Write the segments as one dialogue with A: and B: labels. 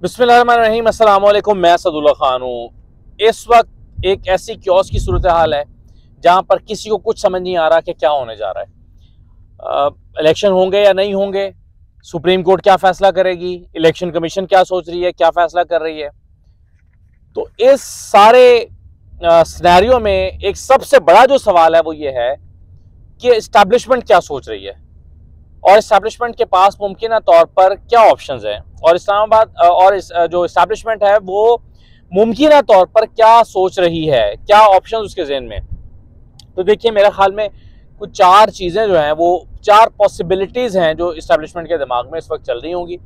A: बिस्मिल्लाहिर्रहमानिर्रहीम, अस्सलाम वालेकुम। मैं असदुल्ला खान हूँ। इस वक्त एक ऐसी क्योस की सूरत हाल है जहाँ पर किसी को कुछ समझ नहीं आ रहा कि क्या होने जा रहा है। इलेक्शन होंगे या नहीं होंगे, सुप्रीम कोर्ट क्या फैसला करेगी, इलेक्शन कमीशन क्या सोच रही है, क्या फैसला कर रही है। तो इस सारे सिनेरियो में एक सबसे बड़ा जो सवाल है वो ये है कि इस्टेब्लिशमेंट क्या सोच रही है और इस्टेब्लिशमेंट के पास मुमकिन तौर पर क्या ऑप्शंस हैं, और इस्लामाबाद और जो इस्टेब्लिशमेंट है वो मुमकिन तौर पर क्या सोच रही है, क्या ऑप्शंस उसके ज़हन में। तो देखिए, मेरे ख्याल में कुछ चार चीज़ें जो हैं, वो चार पॉसिबिलिटीज़ हैं जो इस्टेब्लिशमेंट के दिमाग में इस वक्त चल रही होंगी।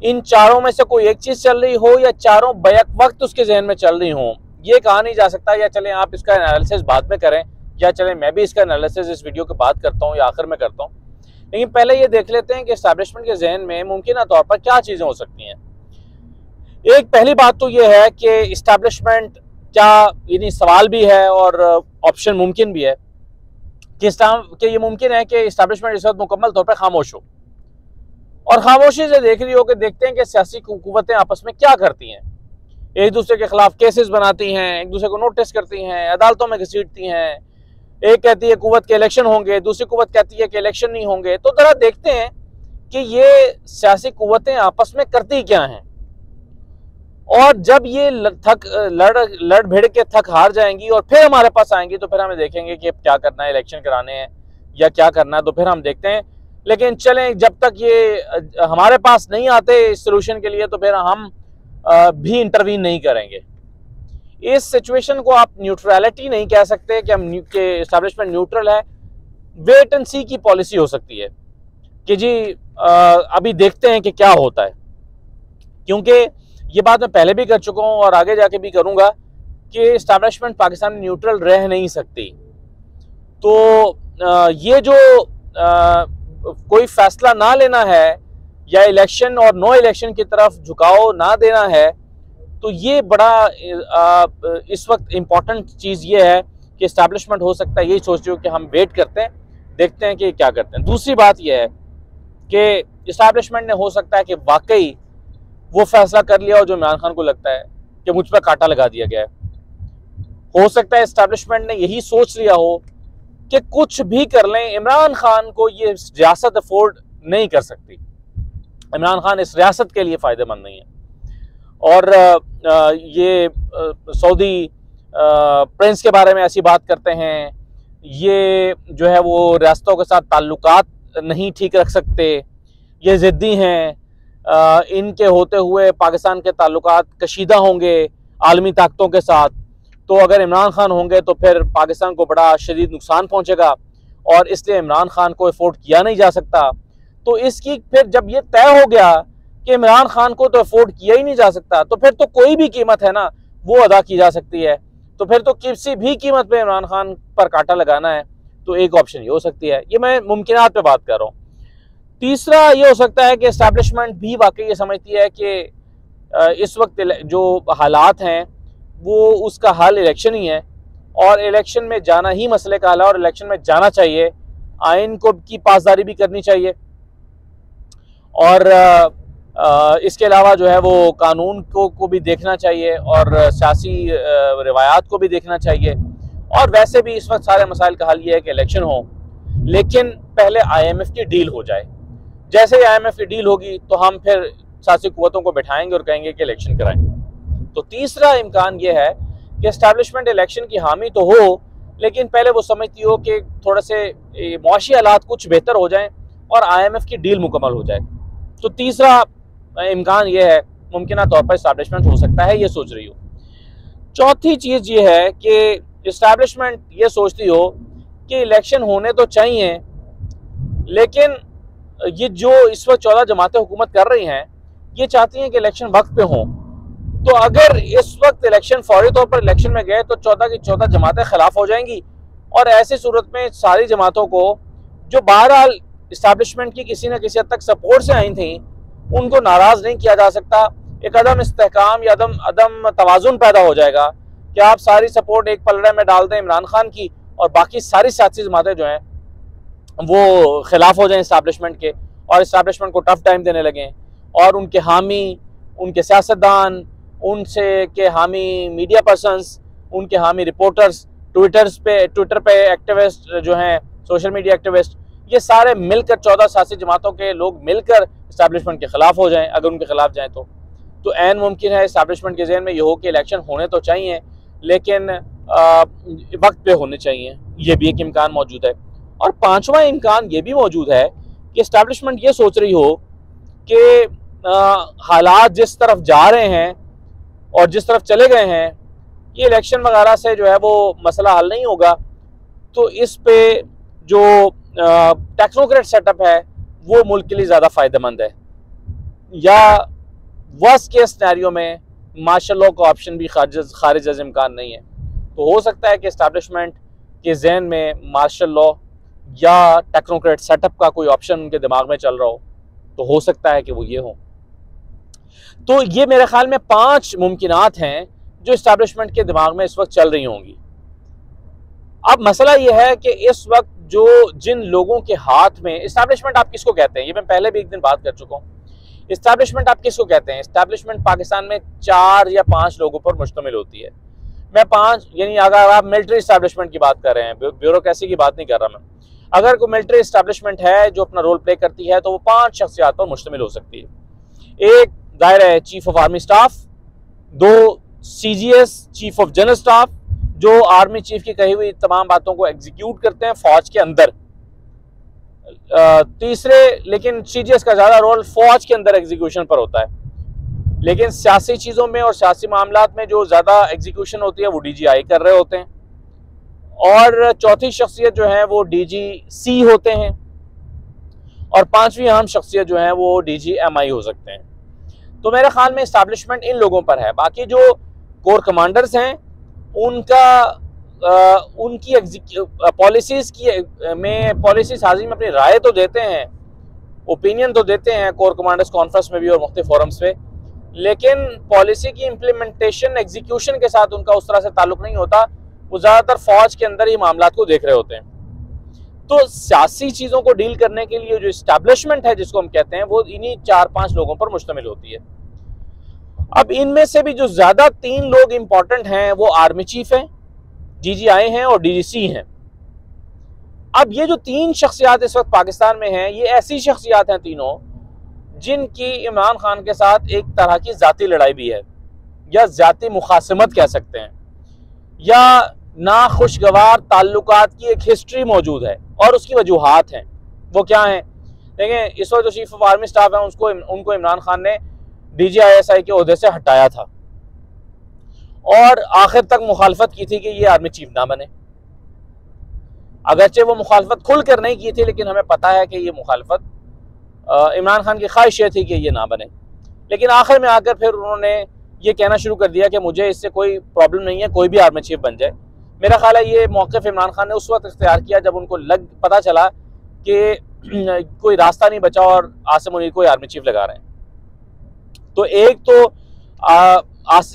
A: इन चारों में से कोई एक चीज़ चल रही हो या चारों बैक वक्त उसके जहन में चल रही हों, ये कहा नहीं जा सकता। या चलें आप इसका एनालिसिस बाद में करें, या चलें मैं भी इसका एनालिसिस इस वीडियो के बाद करता हूँ या आखिर में करता हूँ। लेकिन पहले ये देख लेते हैं कि एस्टैब्लिशमेंट के जहन में मुमकिन तौर पर क्या चीज़ें हो सकती हैं। एक पहली बात तो ये है कि एस्टैब्लिशमेंट क्या, यानी सवाल भी है और ऑप्शन मुमकिन भी है कि ये मुमकिन है कि एस्टैब्लिशमेंट इस वक्त मुकम्मल तौर पर खामोश हो और खामोशी से देख रही हो कि देखते हैं कि सियासी कुव्वतें आपस में क्या करती हैं। एक दूसरे के खिलाफ केसेस बनाती हैं, एक दूसरे को नोटिस करती हैं, अदालतों में घसीटती हैं। एक कहती है कुव्वत के इलेक्शन होंगे, दूसरी कुव्वत कहती है कि इलेक्शन नहीं होंगे। तो जरा देखते हैं कि ये सियासी कुव्वतें आपस में करती क्या हैं, और जब ये लड़ भिड़ के थक हार जाएंगी और फिर हमारे पास आएंगी तो फिर हमें देखेंगे कि क्या करना है, इलेक्शन कराने हैं या क्या करना है, तो फिर हम देखते हैं। लेकिन चलें, जब तक ये हमारे पास नहीं आते इस सोल्यूशन के लिए तो फिर हम भी इंटरवीन नहीं करेंगे। इस सिचुएशन को आप न्यूट्रलिटी नहीं कह सकते कि हम के एस्टैब्लिशमेंट न्यूट्रल है। वेट एंड सी की पॉलिसी हो सकती है कि जी अभी देखते हैं कि क्या होता है, क्योंकि ये बात मैं पहले भी कर चुका हूं और आगे जाके भी करूंगा कि एस्टैब्लिशमेंट पाकिस्तान में न्यूट्रल रह नहीं सकती। तो ये जो कोई फैसला ना लेना है या इलेक्शन और नो इलेक्शन की तरफ झुकाव ना देना है, तो ये बड़ा इस वक्त इम्पॉर्टेंट चीज़ ये है कि एस्टैब्लिशमेंट हो सकता है यही सोच रही हो कि हम वेट करते हैं, देखते हैं कि क्या करते हैं। दूसरी बात यह है कि एस्टैब्लिशमेंट ने हो सकता है कि वाकई वो फैसला कर लिया हो जो इमरान खान को लगता है कि मुझ पर कांटा लगा दिया गया है। हो सकता है एस्टैब्लिशमेंट ने यही सोच लिया हो कि कुछ भी कर लें, इमरान खान को ये रियासत अफोर्ड नहीं कर सकती, इमरान खान इस रियासत के लिए फ़ायदेमंद नहीं है। और ये सऊदी प्रिंस के बारे में ऐसी बात करते हैं, ये जो है वो रियासतों के साथ ताल्लुकात नहीं ठीक रख सकते, ये ज़िद्दी हैं, इनके होते हुए पाकिस्तान के ताल्लुकात कशीदा होंगे आलमी ताकतों के साथ। तो अगर इमरान खान होंगे तो फिर पाकिस्तान को बड़ा शदीद नुकसान पहुँचेगा और इसलिए इमरान खान को अफोर्ड किया नहीं जा सकता। तो इसकी फिर जब ये तय हो गया कि इमरान खान को तो अफोर्ड किया ही नहीं जा सकता, तो फिर तो कोई भी कीमत है ना वो अदा की जा सकती है। तो फिर तो किसी भी कीमत पे इमरान खान पर कांटा लगाना है, तो एक ऑप्शन ये हो सकती है। ये मैं मुमकिनात पे बात कर रहा हूँ। तीसरा ये हो सकता है कि एस्टैब्लिशमेंट भी वाकई ये समझती है कि इस वक्त जो हालात हैं वो उसका हल इलेक्शन ही है और इलेक्शन में जाना ही मसले का हल है, और इलेक्शन में जाना चाहिए, आइन को की पासदारी भी करनी चाहिए और इसके अलावा जो है वो कानून को भी देखना चाहिए और सियासी रिवायात को भी देखना चाहिए। और वैसे भी इस वक्त सारे मसाइल का हल ये है कि इलेक्शन हो, लेकिन पहले IMF की डील हो जाए। जैसे ही IMF की डील होगी तो हम फिर सियासी कुव्वतों को बैठाएंगे और कहेंगे कि इलेक्शन कराएं। तो तीसरा इम्कान ये है कि एस्टैब्लिशमेंट इलेक्शन की हामी तो हो, लेकिन पहले वो समझती हो कि थोड़े से मुआशी हालात कुछ बेहतर हो जाएं और IMF की डील मुकम्मल हो जाए। तो तीसरा इम्कान ये है, मुमकिन तौर पर एस्टैब्लिशमेंट हो सकता है ये सोच रही हो। चौथी चीज़ ये है कि एस्टैब्लिशमेंट ये सोचती हो कि इलेक्शन होने तो चाहिए, लेकिन ये जो इस वक्त 14 जमातें हुकूमत कर रही हैं ये चाहती हैं कि इलेक्शन वक्त पे हों। तो अगर इस वक्त इलेक्शन फौरी तौर पर इलेक्शन में गए तो 14 की 14 जमातें खिलाफ हो जाएंगी, और ऐसी सूरत में सारी जमातों को जो बहरहाल इस्टेब्लिशमेंट की किसी न किसी हद तक सपोर्ट से आई थी उनको नाराज़ नहीं किया जा सकता। एक अदम इस्तेहकाम या अदम तवाज़ुन पैदा हो जाएगा कि आप सारी सपोर्ट एक पलड़े में डाल दें इमरान खान की और बाकी सारी सियासी जमातें जो हैं वो खिलाफ हो जाएं इस्टेब्लिशमेंट के और इस्टेब्लिशमेंट को टफ टाइम देने लगें और उनके हामी, उनके सियासतदान, उनसे के हामी मीडिया पर्सन्स, उनके हामी रिपोर्टर्स, ट्विटर पे एक्टिविस्ट जो हैं, सोशल मीडिया एक्टिविस्ट, ये सारे मिलकर 14 सियासी जमातों के लोग मिलकर इस्टेब्लिशमेंट के खिलाफ हो जाएं। अगर उनके खिलाफ जाएं तो ऐन मुमकिन है इस्टेब्लिशमेंट के जहन में ये हो कि इलेक्शन होने तो चाहिए लेकिन वक्त पे होने चाहिए, ये भी एक इम्कान मौजूद है। और पांचवा इम्कान ये भी मौजूद है कि इस्टेब्लिशमेंट ये सोच रही हो कि हालात जिस तरफ जा रहे हैं और जिस तरफ चले गए हैं, ये इलेक्शन वगैरह से जो है वो मसला हल नहीं होगा, तो इस पे जो टेक्नोक्रेट सेटअप है वो मुल्क के लिए ज़्यादा फ़ायदेमंद है, या वर्स्ट केस सिनेरियो में मार्शल लॉ का ऑप्शन भी खारिज अज़ इम्कान नहीं है। तो हो सकता है कि इस्टेब्लिशमेंट के जहन में मार्शल लॉ या टेक्नोक्रेट सेटअप का कोई ऑप्शन उनके दिमाग में चल रहा हो, तो हो सकता है कि वो ये हो। तो ये मेरे ख्याल में 5 मुमकिनात हैं जो इस्टेब्लिशमेंट के दिमाग में इस वक्त चल रही होंगी। अब मसला ये है कि इस वक्त जो जिन लोगों के हाथ में इस्टेब्लिशमेंट आप किसको कहते हैं, ये मैं पहले भी एक दिन बात कर चुका हूँ। इस्टेब्लिशमेंट आप किसको कहते हैं? इस्टेब्लिशमेंट पाकिस्तान में 4 या 5 लोगों पर मुश्तमिल होती है। मैं 5 यानी अगर आप मिलिट्री इस्टेब्लिशमेंट की बात कर रहे हैं, ब्यूरोक्रेसी की बात नहीं कर रहा मैं, अगर कोई मिलिट्री इस्टेब्लिशमेंट है जो अपना रोल प्ले करती है तो वो 5 शख्सियात पर मुश्तमिल हो सकती है। एक दायरा है chief of army staff, 2 CGS chief of general staff जो आर्मी चीफ की कही हुई तमाम बातों को एग्जीक्यूट करते हैं फौज के अंदर, तीसरे लेकिन CGS का ज्यादा रोल फौज के अंदर एग्जीक्यूशन पर होता है, लेकिन सियासी चीजों में और सियासी मामलात में जो ज्यादा एग्जीक्यूशन होती है वो DGI कर रहे होते हैं, और चौथी शख्सियत जो है वो DGC होते हैं, और 5वीं अहम शख्सियत जो है वो DGMI हो सकते हैं। तो मेरे ख्याल में इस्टेब्लिशमेंट इन लोगों पर है। बाकी जो कोर कमांडर्स हैं उनकी पॉलिसीज में पॉलिसी साजी में अपनी राय तो देते हैं, ओपिनियन तो देते हैं कोर कमांडर्स कॉन्फ्रेंस में भी और मुख्तलिफ फोरम्स पे, लेकिन पॉलिसी की इम्प्लीमेंटेशन एग्जीक्यूशन के साथ उनका उस तरह से ताल्लुक नहीं होता। वो ज़्यादातर फौज के अंदर ही मामलात को देख रहे होते हैं। तो सियासी चीज़ों को डील करने के लिए जो इस्टेब्लिशमेंट है जिसको हम कहते हैं वो इन्हीं 4-5 लोगों पर मुश्तमिल होती है। अब इनमें से भी जो ज़्यादा 3 लोग इंपॉर्टेंट हैं वो आर्मी चीफ हैं, DGI हैं और DGC हैं। अब ये जो 3 शख्सियात इस वक्त पाकिस्तान में हैं, ये ऐसी शख्सियात हैं तीनों जिनकी इमरान खान के साथ एक तरह की ज़ाती लड़ाई भी है, या ज़ाती मुखासमत कह सकते हैं, या नाखुशगवार ताल्लुकात की एक हिस्ट्री मौजूद है, और उसकी वजूहात हैं। वो क्या हैं? देखें, इस वक्त जो चीफ ऑफ आर्मी स्टाफ है उनको इमरान खान ने DGISI के ओहदे से हटाया था और आखिर तक मुखालफत की थी कि ये आर्मी चीफ ना बने। अगरचे वो मुखालफत खुलकर नहीं की थी, लेकिन हमें पता है कि ये मुखालफत इमरान खान की ख्वाहिश ये थी कि ये ना बने। लेकिन आखिर में आकर फिर उन्होंने ये कहना शुरू कर दिया कि मुझे इससे कोई प्रॉब्लम नहीं है, कोई भी आर्मी चीफ बन जाए। मेरा ख्याल है ये मौक़िफ़ इमरान खान ने उस वक्त इख्तियार किया जब उनको पता चला कि कोई रास्ता नहीं बचा और आसिम मुनीर को आर्मी चीफ लगा रहे हैं। तो एक तो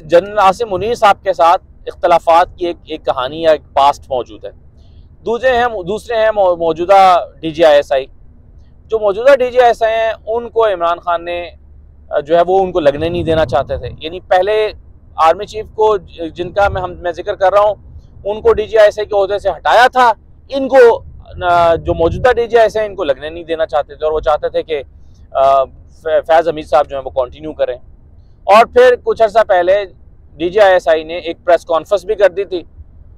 A: जनरल आसिम मुनीर साहब के साथ इख्तलाफात की एक कहानी या एक पास्ट मौजूद है। दूसरे हैं मौजूदा DGISI। जो मौजूदा DGISI हैं उनको इमरान खान ने जो है वो उनको लगने नहीं देना चाहते थे। यानी पहले आर्मी चीफ को जिनका मैं जिक्र कर रहा हूँ उनको DGISI के ओहदे से हटाया था, इनको जो मौजूदा DGISI हैं इनको लगने नहीं देना चाहते थे, और वो चाहते थे कि फैज़ हमीद साहब जो है वो कंटिन्यू करें। और फिर कुछ अर्सा पहले DGISI ने एक प्रेस कॉन्फ्रेंस भी कर दी थी,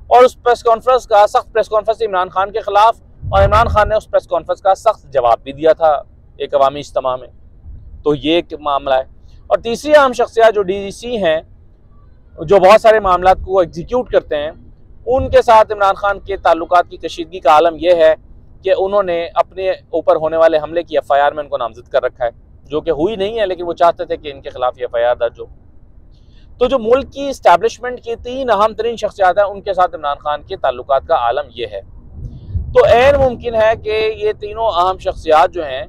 A: और उस प्रेस कॉन्फ्रेंस का सख्त प्रेस कॉन्फ्रेंस इमरान खान के खिलाफ, और इमरान खान ने उस प्रेस कॉन्फ्रेंस का सख्त जवाब भी दिया था एक अवामी इज्तिमा में। तो ये एक मामला है। और तीसरी अहम शख्सियत जो DGC हैं, जो बहुत सारे मामलात को एग्जीक्यूट करते हैं, उनके साथ इमरान खान के ताल्लुकात की कशीदगी का आलम यह है कि उन्होंने अपने ऊपर होने वाले हमले की FIR में उनको नामजद कर रखा है, जो कि हुई नहीं है, लेकिन वो चाहते थे कि इनके खिलाफ ये FIR दर्ज हो। तो जो मुल्क की इस्टेब्लिशमेंट की 3 अहम तरीन शख्सियात हैं उनके साथ इमरान खान के ताल्लुकात का आलम यह है। तो ऐन मुमकिन है कि ये तीनों अहम शख्सियात जो हैं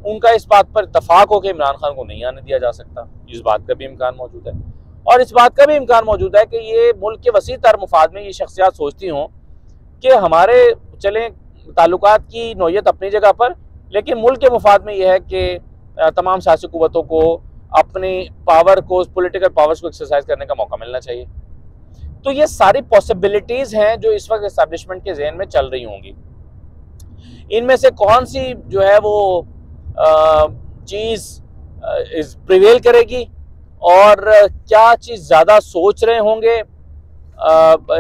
A: उनका इस बात पर इत्तफाक हो कि इमरान खान को नहीं आने दिया जा सकता। इस बात का भी इम्कान मौजूद है, और इस बात का भी इम्कान मौजूद है कि ये मुल्क के वसी तर मुफाद में ये शख्सियात सोचती हों कि हमारे चलें ताल्लुकात की नौयत अपनी जगह पर, लेकिन मुल्क के मुफाद में यह है कि तमाम सियासी कुव्वतों को अपनी पावर को, पॉलिटिकल पावर्स को एक्सरसाइज करने का मौका मिलना चाहिए। तो ये सारी पॉसिबिलिटीज हैं जो इस वक्त एस्टैब्लिशमेंट के ज़हन में चल रही होंगी। इनमें से कौन सी जो है वो चीज़ प्रिवेल करेगी और क्या चीज़ ज़्यादा सोच रहे होंगे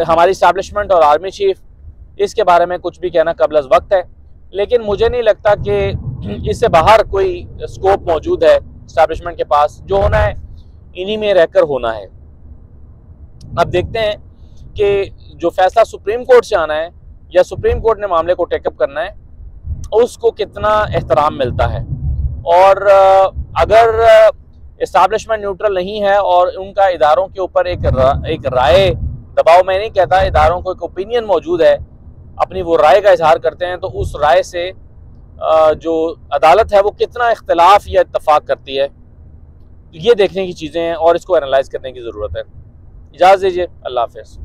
A: हमारी एस्टैब्लिशमेंट और आर्मी चीफ, इसके बारे में कुछ भी कहना कबल अज़ वक्त है। लेकिन मुझे नहीं लगता कि इससे बाहर कोई स्कोप मौजूद है एस्टैब्लिशमेंट के पास। जो होना है इन्हीं में रहकर होना है। अब देखते हैं कि जो फैसला सुप्रीम कोर्ट से आना है या सुप्रीम कोर्ट ने मामले को टेकअप करना है, उसको कितना एहतराम मिलता है। और अगर एस्टैब्लिशमेंट न्यूट्रल नहीं है और उनका इदारों के ऊपर एक राय, दबाव मैं नहीं कहता, इदारों को एक ओपिनियन मौजूद है, अपनी वो राय का इजहार करते हैं, तो उस राय से जो अदालत है वो कितना इख्तिलाफ या इत्तफाक करती है, ये देखने की चीज़ें हैं और इसको एनालाइज करने की ज़रूरत है। इजाज़त दीजिए, अल्लाह हाफ़िज़।